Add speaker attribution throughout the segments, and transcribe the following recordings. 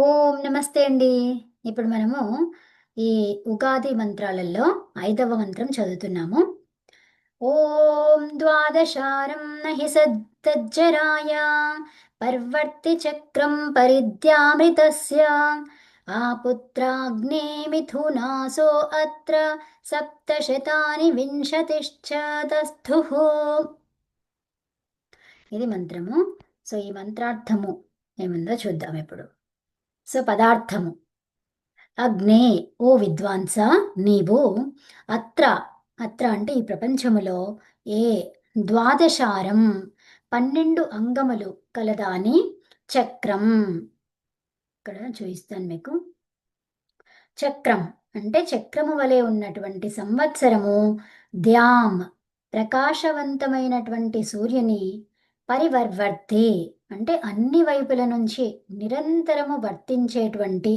Speaker 1: ఓం నమస్తే అండి. ఇప్పుడు మనము ఈ ఉగాది మంత్రాలలో 5వ మంత్రం చదువుతున్నాము. ఓం ద్వాదశారం నహి సద్దజ్జరాయ పర్వర్తి చక్రం పరిద్యామృతస్య ఆపుత్రాగ్నే మిథునాసో అత్ర సప్తశతాని వింశతిశ్చ తస్థుః. ఇది మంత్రము. సో ఈ మంత్రార్థము ఏముందో చూద్దాం ఇప్పుడు. సో పదార్థము: అగ్నే, ఓ విద్వాంస, నీవు అత్ర, అత్ర అంటే ఈ ప్రపంచములో, ఏ ద్వాదశారం 12 అంగములు కలదాని చక్రం, ఇక్కడ చూపిస్తాను మీకు. చక్రం అంటే చక్రము వలె ఉన్నటువంటి సంవత్సరము, ద్యాం ప్రకాశవంతమైనటువంటి సూర్యుని, పరివర్వర్తి అంటే అన్ని వైపుల నుంచి నిరంతరము వర్తించేటువంటి,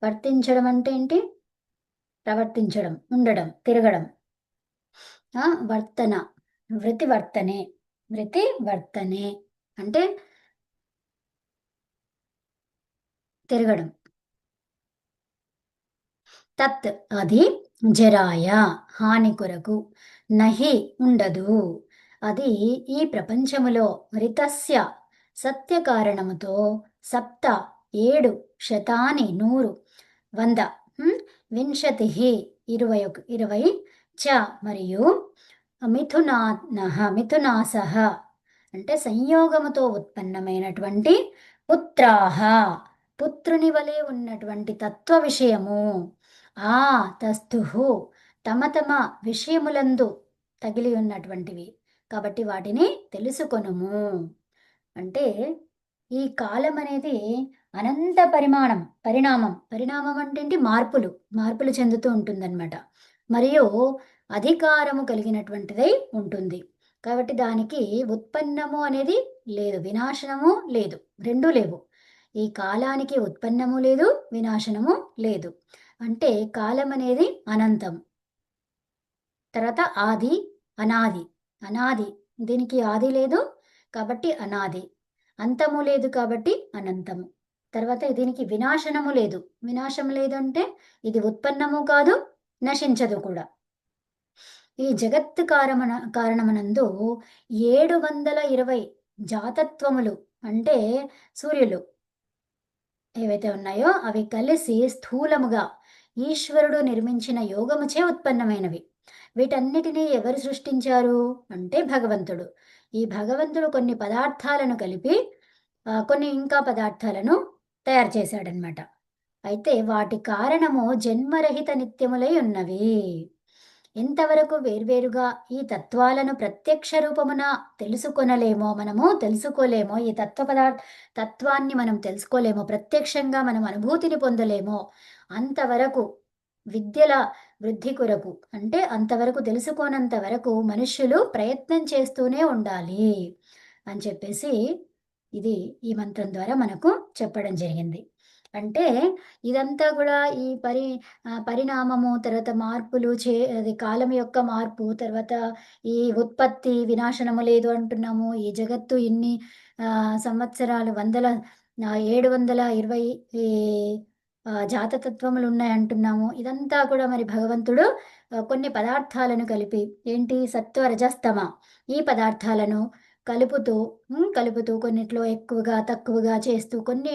Speaker 1: వర్తించడం అంటే ఏంటి? ప్రవర్తించడం, ఉండడం, తిరగడం. వర్తన, వృత్తి వర్తనే, వృత్తి వర్తనే అంటే తిరగడం. తత్ అది, జరాయ హాని కొరకు, నహి ఉండదు, అది ఈ ప్రపంచములో, రితస్య సత్య కారణముతో, సప్త 7 శతాని 100 100 వింశతి 20 చ మరియు మిథునాసహ అంటే సంయోగముతో ఉత్పన్నమైనటువంటి పుత్రాహ పుత్రుని వలె ఉన్నటువంటి తత్వ విషయము, ఆ తస్థుహు తమ తమ విషయములందు తగిలి ఉన్నటువంటివి కాబట్టి వాటిని తెలుసుకొనుము. అంటే ఈ కాలం అనేది అనంత పరిణామం అంటే ఏంటి? మార్పులు చెందుతూ ఉంటుందన్నమాట. మరియు అధికారము కలిగినటువంటిదై ఉంటుంది. కాబట్టి దానికి ఉత్పన్నము అనేది లేదు, వినాశనము లేదు, రెండూ లేవు. ఈ కాలానికి ఉత్పన్నము లేదు, వినాశనము లేదు. అంటే కాలం అనేది అనంతం. తర్వాత ఆది, అనాది. అనాది, దీనికి ఆది లేదు కాబట్టి అనాది. అంతము లేదు కాబట్టి అనంతము. తర్వాత దీనికి వినాశనము లేదు, వినాశం లేదంటే ఇది ఉత్పన్నము కాదు, నశించదు కూడా. ఈ జగత్తు కారణమనందు 720 జాతత్వములు అంటే సూర్యులు ఏవైతే ఉన్నాయో అవి కలిసి స్థూలముగా ఈశ్వరుడు నిర్మించిన యోగముచే ఉత్పన్నమైనవి. వీటన్నిటినీ ఎవరు సృష్టించారు అంటే భగవంతుడు. ఈ భగవంతుడు కొన్ని పదార్థాలను కలిపి కొన్ని ఇంకా పదార్థాలను తయారు చేశాడనమాట. అయితే వాటి కారణము జన్మరహిత నిత్యములై ఉన్నవి. ఎంతవరకు వేర్వేరుగా ఈ తత్వాలను ప్రత్యక్ష రూపమున తెలుసుకోలేమో, ఈ తత్వాన్ని మనం తెలుసుకోలేమో, ప్రత్యక్షంగా మనం అనుభూతిని పొందలేమో, అంతవరకు విద్యల వృద్ధి కొరకు అంటే అంతవరకు తెలుసుకోనంత వరకు మనుష్యులు ప్రయత్నం చేస్తూనే ఉండాలి అని చెప్పేసి ఇది ఈ మంత్రం ద్వారా మనకు చెప్పడం జరిగింది. అంటే ఇదంతా కూడా ఈ పరిణామము, తర్వాత మార్పులు అది కాలం యొక్క మార్పు, తర్వాత ఈ ఉత్పత్తి, వినాశనము లేదు అంటున్నాము. ఈ జగత్తు ఇన్ని సంవత్సరాలు 720 ఈ జాతతత్వములు ఉన్నాయంటున్నాము. ఇదంతా కూడా మరి భగవంతుడు కొన్ని పదార్థాలను కలిపి, ఏంటి? సత్వ, రజస్తమ ఈ పదార్థాలను కలుపుతూ కొన్నిట్లో ఎక్కువగా, తక్కువగా చేస్తూ కొన్ని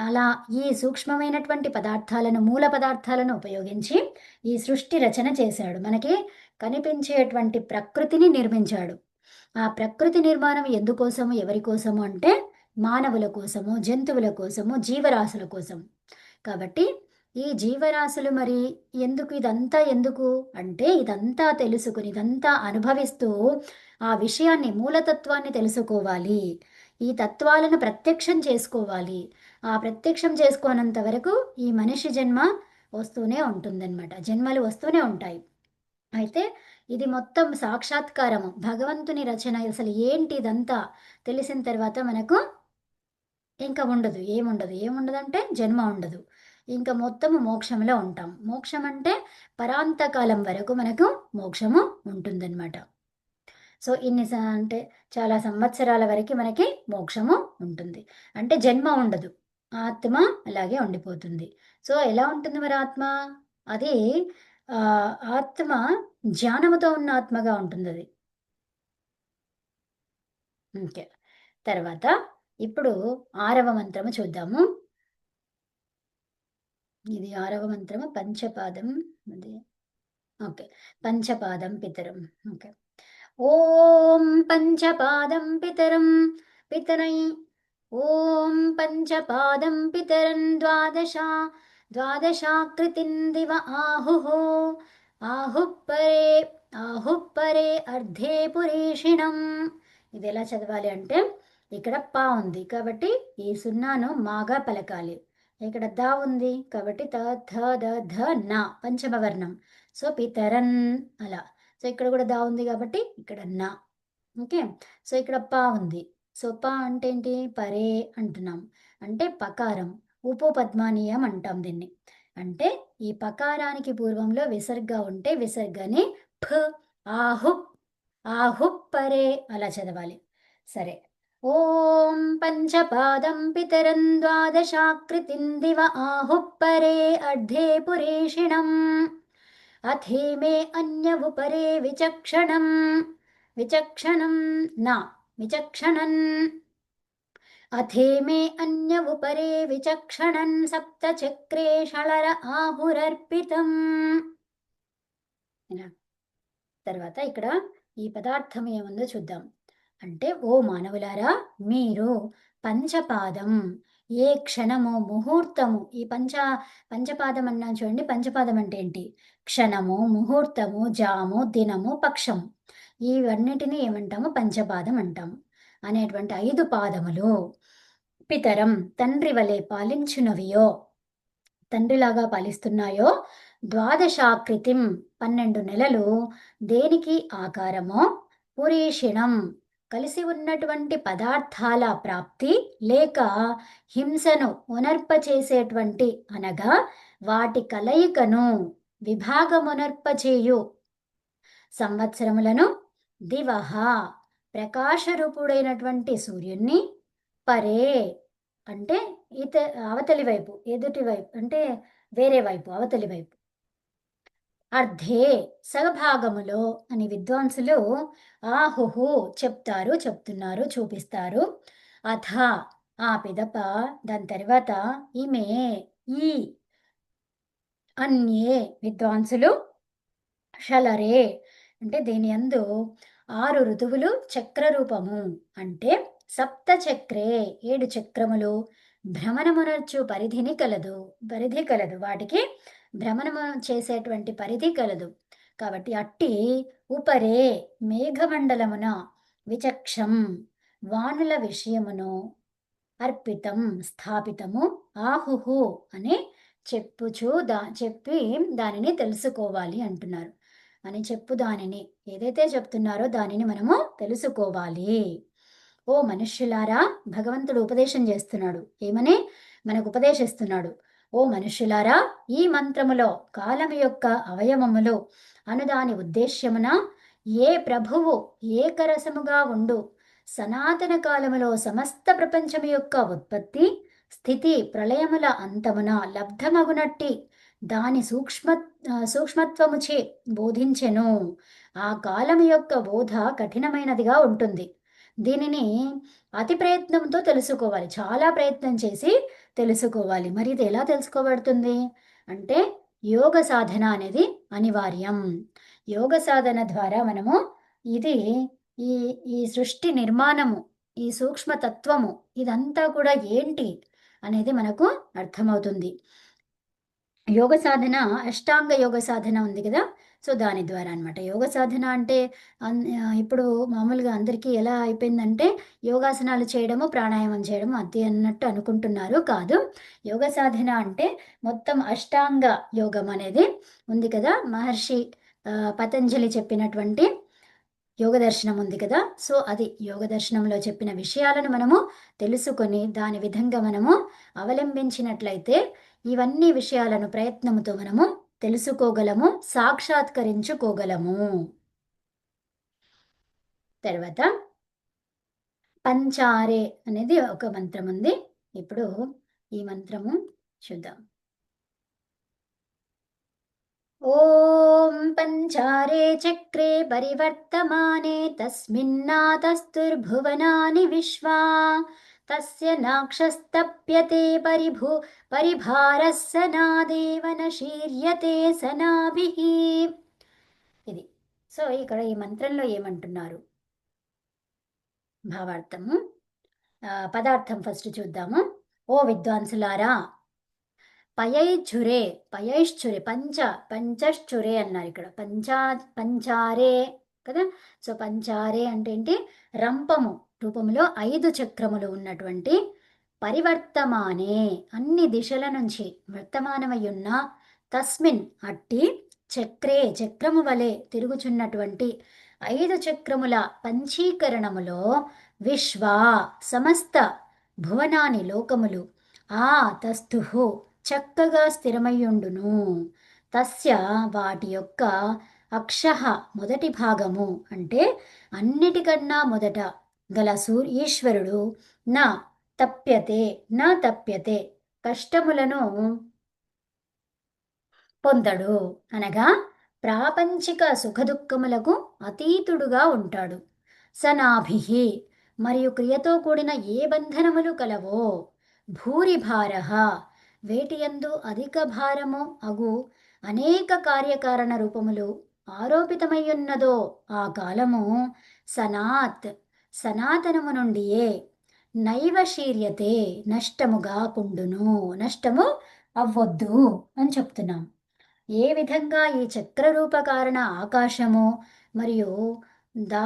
Speaker 1: అలా ఈ సూక్ష్మమైనటువంటి పదార్థాలను, మూల పదార్థాలను ఉపయోగించి ఈ సృష్టి రచన చేశాడు. మనకి కనిపించేటువంటి ప్రకృతిని నిర్మించాడు. ఆ ప్రకృతి నిర్మాణం ఎందుకోసము, ఎవరి కోసము అంటే మానవుల కోసము, జంతువుల కోసము, జీవరాశుల కోసం. కాబట్టి ఈ జీవరాశులు మరి ఎందుకు అంటే ఇదంతా తెలుసుకుని, ఇదంతా అనుభవిస్తూ ఆ విషయాన్ని, మూలతత్వాన్ని తెలుసుకోవాలి. ఈ తత్వాలను ప్రత్యక్షం చేసుకోవాలి. ఆ ప్రత్యక్షం చేసుకోనంత వరకు ఈ మనిషి జన్మ వస్తూనే ఉంటుందన్నమాట. జన్మలు వస్తూనే ఉంటాయి. అయితే ఇది మొత్తం సాక్షాత్కారము, భగవంతుని రచన. అసలు ఏంటి ఇదంతా తెలిసిన తర్వాత మనకు ఇంకా ఉండదు, ఏముండదంటే జన్మ ఉండదు. ఇంకా మొత్తము మోక్షంలో ఉంటాం. మోక్షం అంటే పరాంతకాలం వరకు మనకు మోక్షము ఉంటుందన్నమాట. సో అంటే చాలా సంవత్సరాల వరకు మనకి మోక్షము ఉంటుంది. అంటే జన్మ ఉండదు. ఆత్మ అలాగే ఉండిపోతుంది. సో, ఎలా ఉంటుంది మరి ఆత్మ? అది ఆత్మ జ్ఞానముతో ఉన్న ఆత్మగా ఉంటుందది. ఓకే. తర్వాత ఇప్పుడు 6వ మంత్రము చూద్దాము. ఇది 6వ మంత్రము పంచపాదం. అది ఓకే. పంచపాదం పితరం. ఓకే. ॐ पञ्चपादं पितरं पितरै ॐ पञ्चपादं पितरं द्वादशाकृतिं दिव आहुः ఆహుః పరే అర్ధే పురీషిణం. ఇది ఎలా చదవాలి అంటే ఇక్కడ పా ఉంది కాబట్టి ఈ సున్నాను మాగా పలకాలి. ఇక్కడ దా ఉంది కాబట్టి త థ ద ధ నా పంచమ వర్ణం. సో పితరన్ అలా. సో ఇక్కడ కూడా దా ఉంది కాబట్టి ఇక్కడ నా. ఓకే. సో ఇక్కడ పా ఉంది. సో పా అంటే ఏంటి? పరే అంటున్నాం. అంటే పకారం. ఉపపద్మానీయం అంటాం దీన్ని. అంటే ఈ పకారానికి పూర్వంలో విసర్గ ఉంటే విసర్గని ఫ్ ఆహుప్ ఆహుప్ పరే అలా చదవాలి. సరే. ఓం పంచపాదం పితరం ద్వాదశాకృతిం దివ ఆహుప్ పరే అర్ధే పురేషిణం అథేమే అన్యవుపరే విచక్షణం నా విచక్షణన్ అథేమే అన్యవుపరే విచక్షణన్ సప్తచక్రే షళర ఆహురర్పితం. ఇలా. తర్వాత ఇక్కడ ఈ పదార్థం ఏముందో చూద్దాం. అంటే ఓ మానవులారా మీరు పంచపాదం ఏ క్షణము ముహూర్తము ఈ పంచపాదం అన్నాను చూడండి. పంచపాదం అంటే ఏంటి? క్షణము, ముహూర్తము, జాము, దినము, పక్షము. ఇవన్నిటిని ఏమంటాము? పంచపాదం అంటాము. అనేటువంటి 5 పాదములు పితరం తండ్రి వలె పాలించునవియో తండ్రిలాగా పాలిస్తున్నాయో ద్వాదశాకృతిం 12 నెలలు దేనికి ఆకారమో పురీషిణం కలిసి ఉన్నటువంటి పదార్థాల ప్రాప్తి లేక హింసను ఉనర్పచేసేటువంటి అనగా వాటి కలయికను విభాగమునర్పచేయు సంవత్సరములను దివహ ప్రకాశరూపుడైనటువంటి సూర్యుణ్ణి పరే అంటే అవతలి వైపు ఎదుటి వైపు అంటే వేరే వైపు అవతలి వైపు అర్ధే సగభాగములో అని విద్వాంసులు ఆహుహు చెప్తున్నారు చూపిస్తారు. అథ ఆ పిదప దాని తర్వాత ఈమె ఈ అన్యే విద్వాంసులు షలరే అంటే దీని యందు 6 ఋతువులు చక్రరూపము అంటే సప్త చక్రే 7 చక్రములు భ్రమణమునర్చు పరిధి కలదు వాటికి భ్రమణము చేసేటువంటి పరిధి కలదు. కాబట్టి అట్టి ఉపరే మేఘమండలమున విచక్షం వానుల విషయమును అర్పితం స్థాపితము ఆహుహు అని చెప్పి దానిని తెలుసుకోవాలి అంటున్నారు. అని దానిని ఏదైతే చెప్తున్నారో దానిని మనము తెలుసుకోవాలి. ఓ మనుష్యులారా భగవంతుడు ఉపదేశం చేస్తున్నాడు. ఏమని మనకు ఉపదేశిస్తున్నాడు. ఓ మనుష్యులారా ఈ మంత్రములో కాలము యొక్క అవయవములు అనుదాని ఉద్దేశ్యమున ఏ ప్రభువు ఏకరసముగా ఉండు సనాతన కాలములో సమస్త ప్రపంచము యొక్క ఉత్పత్తి స్థితి ప్రళయముల అంతమున లబ్ధమగునట్టి దాని సూక్ష్మత్వముచే బోధించెను. ఆ కాలం యొక్క బోధ కఠినమైనదిగా ఉంటుంది. దీనిని అతి ప్రయత్నంతో తెలుసుకోవాలి. చాలా ప్రయత్నం చేసి తెలుసుకోవాలి. మరి ఇది ఎలా తెలుసుకోబడుతుంది అంటే యోగ సాధన అనేది అనివార్యం. యోగ సాధన ద్వారా మనము ఇది ఈ ఈ సృష్టి నిర్మాణము ఈ సూక్ష్మతత్వము ఇదంతా కూడా ఏంటి అనేది మనకు అర్థమవుతుంది. యోగ సాధన అష్టాంగ యోగ సాధన ఉంది కదా. సో దాని ద్వారా అనమాట యోగ సాధన అంటే ఇప్పుడు మామూలుగా అందరికీ ఎలా అయిపోయిందంటే యోగాసనాలు చేయడము ప్రాణాయామం చేయడము అది అన్నట్టు అనుకుంటున్నారు. కాదు, యోగ సాధన అంటే మొత్తం అష్టాంగ యోగం అనేది ఉంది కదా. మహర్షి పతంజలి చెప్పినటువంటి యోగ దర్శనం ఉంది కదా. సో అది యోగ దర్శనంలో చెప్పిన విషయాలను మనము తెలుసుకొని దాని విధంగా మనము అవలంబించినట్లయితే ఇవన్నీ విషయాలను ప్రయత్నముతో మనము తెలుసుకోగలము, సాక్షాత్కరించుకోగలము. తర్వాత పంచారే అనేది ఒక మంత్రం ఉంది. ఇప్పుడు ఈ మంత్రము చూద్దాం. ఓం పంచారే చక్రే పరివర్తమానే తస్మిన్నాతస్తుర్భువనాని విశ్వా తస్య నాక్షస్తప్యతే పరిభారः సనాదేవ నశీర్యతే సనాభిః. ఇది. సో ఇక్కడ ఈ మంత్రంలో ఏమంటున్నారు భావార్థము. పదార్థం ఫస్ట్ చూద్దాము. ఓ విద్వాంసులారా, పయైచ్ఛురే పయైశ్చురే పంచశ్చురే అన్నారు ఇక్కడ. పంచారే కదా. సో పంచారే అంటే ఏంటి? రంపము రూపంలో 5 చక్రములు ఉన్నటువంటి పరివర్తమానే అన్ని దిశల నుంచి వర్తమానమై ఉన్న తస్మిన్ అట్టి చక్రే చక్రము వలె తిరుగుచున్నటువంటి 5 చక్రముల పంచీకరణములో విశ్వ సమస్త భువనాని లోకములు ఆ తస్థు చక్కగా స్థిరమయ్యుండును. తస్య వాటి యొక్క అక్షః మొదటి భాగము అంటే అన్నిటికన్నా మొదట గల ఈశ్వరుడు నా తప్యతే కష్టములను పొందడు, అనగా ప్రాపంచిక సుఖదుఖములకు అతీతుడుగా ఉంటాడు. సనాభిః మరియు క్రియతో కూడిన ఏ బంధనములు కలవో, భూరిభారః వేటియందు అధిక భారము అగు అనేక కార్యకారణ రూపములు ఆరోపితమయ్యున్నదో ఆ కాలము సనాతనము నుండియే నైవ శీర్యతే నష్టముగా కుండును, నష్టము అవ్వొద్దు అని చెప్తున్నాం. ఏ విధంగా ఈ చక్రరూప కారణ ఆకాశము మరియు దా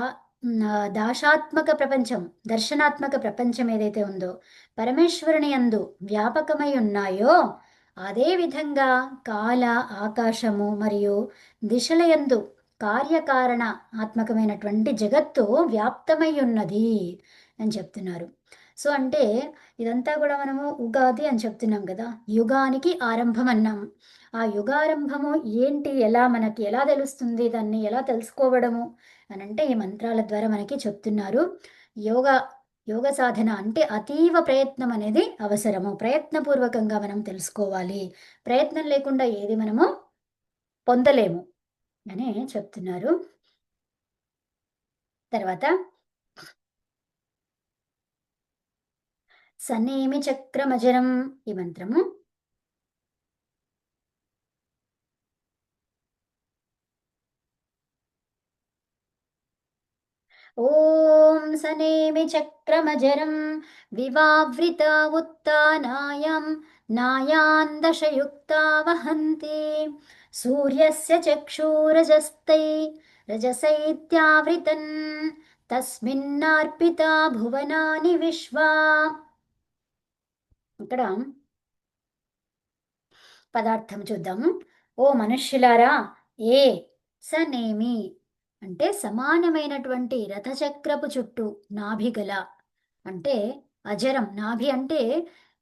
Speaker 1: దర్శనాత్మక ప్రపంచం ఏదైతే ఉందో పరమేశ్వరుని యందు వ్యాపకమై ఉన్నాయో, అదే విధంగా కాల ఆకాశము మరియు దిశల యందు కార్యకారణ ఆత్మకమైనటువంటి జగత్తు వ్యాప్తమై ఉన్నది అని చెప్తున్నారు. సో అంటే ఇదంతా కూడా మనము ఉగాది అని చెప్తున్నాం కదా, యుగానికి ఆరంభం అన్నాం. ఆ యుగారంభము ఏంటి, మనకి ఎలా తెలుస్తుంది, దాన్ని ఎలా తెలుసుకోవడము అని అంటే ఈ మంత్రాల ద్వారా మనకి చెప్తున్నారు. యోగ సాధన అంటే అతీవ ప్రయత్నం అనేది అవసరము. ప్రయత్నపూర్వకంగా మనం తెలుసుకోవాలి. ప్రయత్నం లేకుండా ఏది మనము పొందలేము అని చెప్తున్నారు. తర్వాత సనేమి చక్రమజరం ఈ మంత్రము. ఓం సనేమి చక్రమజరం వివావృత ఉత్తానాయాం నాయాన్ దశయుక్తా వహంతి సూర్యస్య రజసైత్యావృతన్ తస్మిన్నార్పితా భువనాని విశ్వా. ఇక్కడ పదార్థం చూద్దాము. ఓ మనుష్యులారా, సనేమి అంటే సమానమైనటువంటి రథచక్రపు చుట్టూ నాభిగల, అంటే అజరం. నాభి అంటే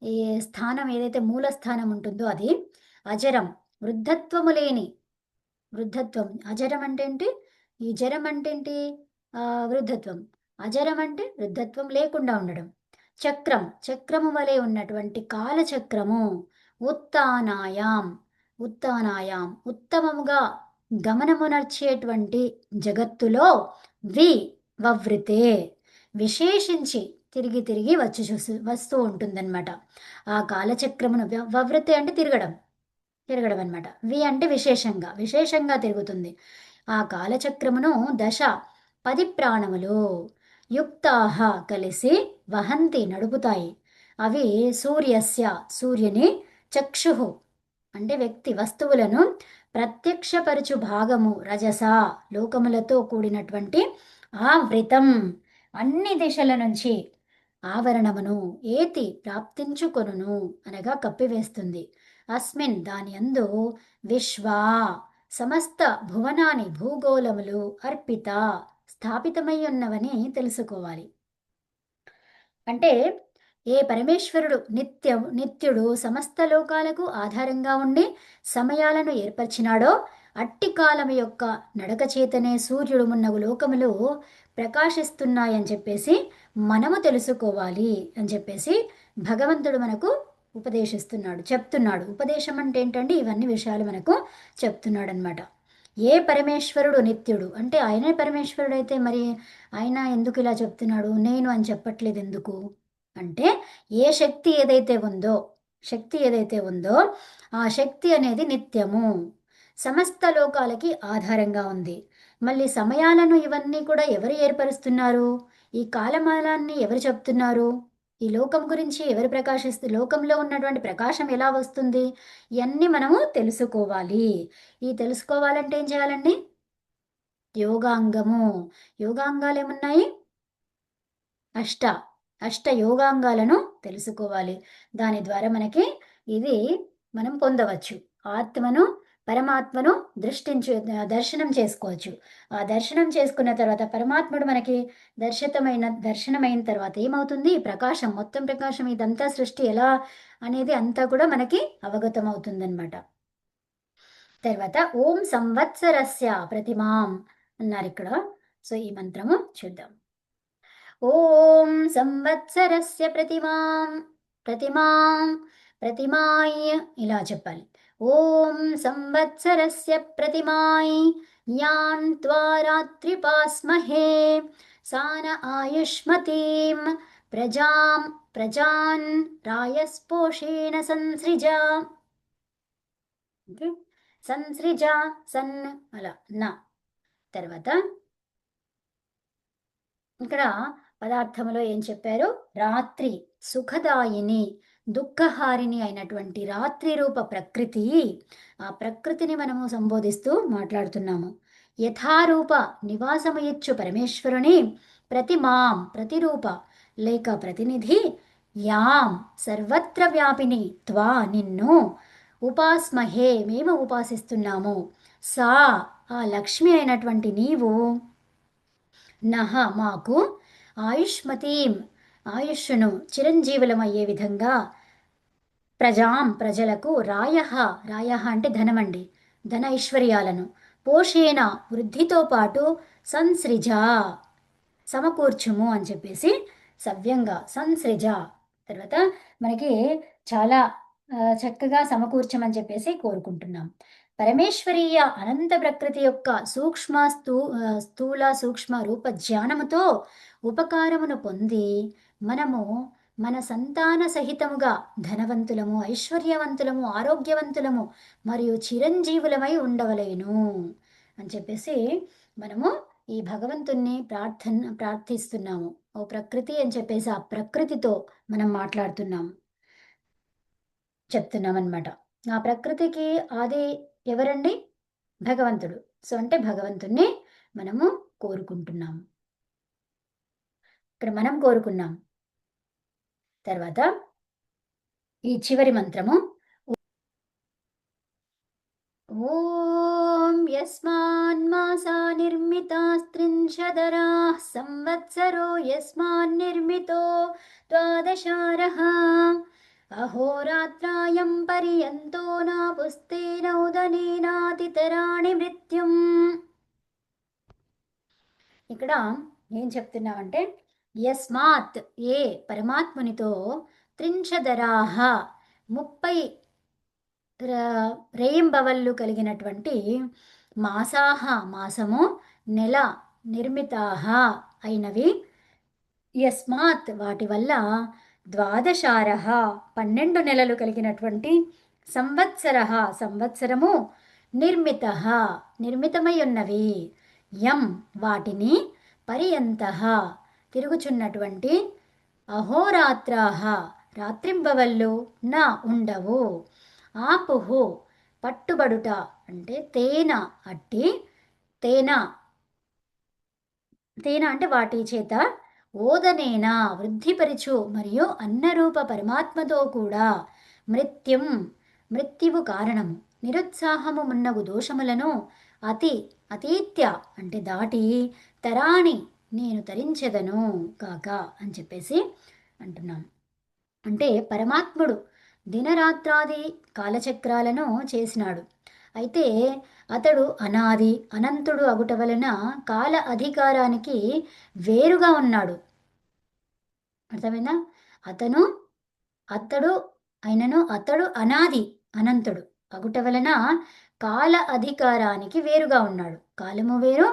Speaker 1: ఈ స్థానం ఏదైతే మూల స్థానం ఉంటుందో అది అజరం, వృద్ధత్వం. అజరం అంటే ఏంటి? ఈ జరం అంటే ఏంటి? వృద్ధత్వం. అజరం అంటే వృద్ధత్వం లేకుండా ఉండడం. చక్రము వలె ఉన్నటువంటి కాలచక్రము. ఉత్తానాయాం ఉత్తమముగా గమనమునర్చేటువంటి జగత్తులో వవృతే విశేషించి తిరిగి వస్తూ ఉంటుందన్నమాట. ఆ కాలచక్రమును వవృతే అంటే తిరగడం అనమాట. అంటే విశేషంగా తిరుగుతుంది. ఆ కాలచక్రమును 10 ప్రాణములు యుక్తాహ కలిసి వహంతి నడుపుతాయి. అవి సూర్యుని చక్షు అంటే వ్యక్తి వస్తువులను ప్రత్యక్షపరచు భాగము రజస లోకములతో కూడినటువంటి ఆవృతం అన్ని దిశల నుంచి ఆవరణమును ఏతి ప్రాప్తించుకొనును అనగా కప్పివేస్తుంది. అస్మిన్ దాని యందు విశ్వా సమస్త భువనాని భూగోళములు అర్పిత స్థాపితమై ఉన్నవని తెలుసుకోవాలి. అంటే ఏ పరమేశ్వరుడు నిత్యుడు సమస్త లోకాలకు ఆధారంగా ఉండి సమయాలను ఏర్పరిచినాడో అట్టి కాలము యొక్క నడక చేతనే సూర్యుడు మున్నగు లోకములు ప్రకాశిస్తున్నాయని చెప్పేసి మనము తెలుసుకోవాలి అని చెప్పేసి భగవంతుడు మనకు ఉపదేశిస్తున్నాడు, చెప్తున్నాడు. ఉపదేశం అంటే ఏంటంటే ఇవన్నీ విషయాలు మనకు చెప్తున్నాడు అనమాట. ఏ పరమేశ్వరుడు నిత్యుడు అంటే ఆయనే పరమేశ్వరుడు అయితే మరి ఆయన ఎందుకు ఇలా చెప్తున్నాడు, నేను అని చెప్పట్లేదు ఎందుకు అంటే ఏ శక్తి ఏదైతే ఉందో, శక్తి ఏదైతే ఉందో ఆ శక్తి అనేది నిత్యము, సమస్త లోకాలకి ఆధారంగా ఉంది. మళ్ళీ సమయాలను ఇవన్నీ కూడా ఎవరు ఏర్పరుస్తున్నారు, ఈ కాలమానాన్ని ఎవరు చెప్తున్నారు, ఈ లోకం గురించి ఎవరు లోకంలో ఉన్నటువంటి ప్రకాశం ఎలా వస్తుంది, ఇవన్నీ మనము తెలుసుకోవాలి. ఈ తెలుసుకోవాలంటే ఏం చేయాలండి, యోగాంగము. యోగాంగాలు ఏమున్నాయి, అష్ట అష్ట యోగాంగాలను తెలుసుకోవాలి. దాని ద్వారా మనకి ఇది మనం పొందవచ్చు. ఆత్మను పరమాత్మను దర్శనం చేసుకోవచ్చు. ఆ దర్శనం చేసుకున్న తర్వాత పరమాత్ముడు మనకి దర్శనమైన తర్వాత ఏమవుతుంది, ప్రకాశం, మొత్తం ప్రకాశం, ఇదంతా సృష్టి ఎలా అనేది అంతా కూడా మనకి అవగతం అవుతుందన్నమాట. తర్వాత ఓం సంవత్సరస్య ప్రతిమాం అన్నారు ఇక్కడ. సో ఈ మంత్రము చూద్దాం. ఓం సంవత్సరస్య ప్రతిమాం ప్రతిమాయ ఇలా చెప్పాలి. ఓం సంవత్సరస్య ప్రతిమాయి యాన్ త్వా రాత్రిపాస్మహే సాన ఆయుష్మతీం ప్రజాన్ రాయస్పోషేణ సంసృజా. సంసృజా సన్ అలా నా తర్వాత ఇక్కడ పదార్థములో ఏం చెప్పారు, రాత్రి సుఖదాయిని దుఃఖహారిణి అయినటువంటి రాత్రి రూప ప్రకృతి, ఆ ప్రకృతిని మనము సంబోధిస్తూ మాట్లాడుతున్నాము. యథారూప నివాసము ఇచ్చు పరమేశ్వరుని ప్రతిమాం ప్రతిరూప లేక ప్రతినిధి యాం సర్వత్ర వ్యాపిని త్వా నిన్ను ఉపాస్మహే మేము ఉపాసిస్తున్నాము, సా ఆ లక్ష్మి అయినటువంటి నీవు నహ మాకు ఆయుష్మతీం ఆయుష్ను చిరంజీవులమయ్యే విధంగా ప్రజలకు రాయ అంటే ధనమండి, ధన ఐశ్వర్యాలను పోషేణ వృద్ధితో పాటు సంసృజ సమకూర్చుము అని చెప్పేసి సవ్యంగా సంసృజ తర్వాత మనకి చాలా చక్కగా సమకూర్చమని చెప్పేసి కోరుకుంటున్నాం. పరమేశ్వరీయ అనంత ప్రకృతి యొక్క స్థూల సూక్ష్మ రూప జ్ఞానముతో ఉపకారమును పొంది మనము మన సంతాన సహితముగా ధనవంతులము, ఐశ్వర్యవంతులము, ఆరోగ్యవంతులము మరియు చిరంజీవులమై ఉండవలేను అని చెప్పేసి మనము ఈ భగవంతుణ్ణి ప్రార్థిస్తున్నాము. ఓ ప్రకృతి అని చెప్పేసి ఆ ప్రకృతితో మనం చెప్తున్నామన్నమాట. ఆ ప్రకృతికి ఆది ఎవరండి, భగవంతుడు. సో అంటే భగవంతుణ్ణి మనము కోరుకుంటున్నాము, ఇక్కడ మనం కోరుకున్నాం. తర్వాత ఈ చివరి మంత్రము ఓం యస్మాన్మాసా నిర్మితాస్త్రింశదరాః సంవత్సరో యస్మాన్నిర్మితో ద్వాదశారః అహోరాత్రాయం పర్యంతో నాపుస్తేనౌదనేనాతితరాణి మృత్యుం. ఇక్కడ ఏం చెప్తున్నామంటే యస్మాత్ ఏ పరమాత్మునితో త్రింశదరాహ 30 రేయింబవళ్ళు కలిగినటువంటి మాసాహ మాసము నెల నిర్మితాహ అయినవి యస్మాత్ వాటి వల్ల ద్వాదశారహ 12 నెలలు కలిగినటువంటి సంవత్సరము నిర్మితమై ఉన్నవి యం వాటిని పర్యంతః తిరుగుచున్నటువంటి అహోరాత్రాహ రాత్రింబవళ్ళు నా ఉండవు ఆపుహు పట్టుబడుట అంటే తేన అట్టి తేన అంటే వాటి చేత ఓదనేనా వృద్ధిపరిచు మరియు అన్నరూప పరమాత్మతో కూడా మృత్యువు కారణము నిరుత్సాహము మున్నగు దోషములను అతీత్య అంటే దాటి తరాణి నేను తరించెదను కాక అని చెప్పేసి అంటున్నాం. అంటే పరమాత్ముడు దినరాత్రాది కాలచక్రాలను చేసినాడు. అయితే అతడు అనంతుడు అగుట వలన కాల అధికారానికి వేరుగా ఉన్నాడు. అర్థమైందా? అతడు అయినను అతడు అనాది, అనంతుడు అగుట వలన కాల అధికారానికి వేరుగా ఉన్నాడు. కాలము వేరు,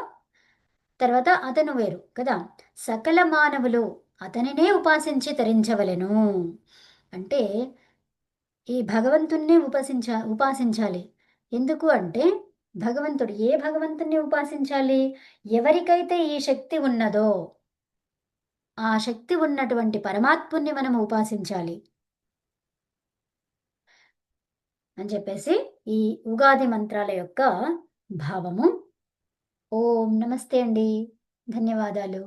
Speaker 1: తర్వాత అతను వేరు కదా! సకల మానవులు అతనినే ఉపాసించి తరించవలెను. అంటే ఈ భగవంతుణ్ణి ఉపాసించాలి. ఎందుకు అంటే భగవంతుడు ఏ భగవంతుణ్ణి ఉపాసించాలి? ఎవరికైతే ఈ శక్తి ఉన్నదో, ఆ శక్తి ఉన్నటువంటి పరమాత్ముణ్ణి మనం ఉపాసించాలి అని చెప్పేసి ఈ ఉగాది మంత్రాల యొక్క భావము. ఓం నమస్తే అండి. ధన్యవాదాలు.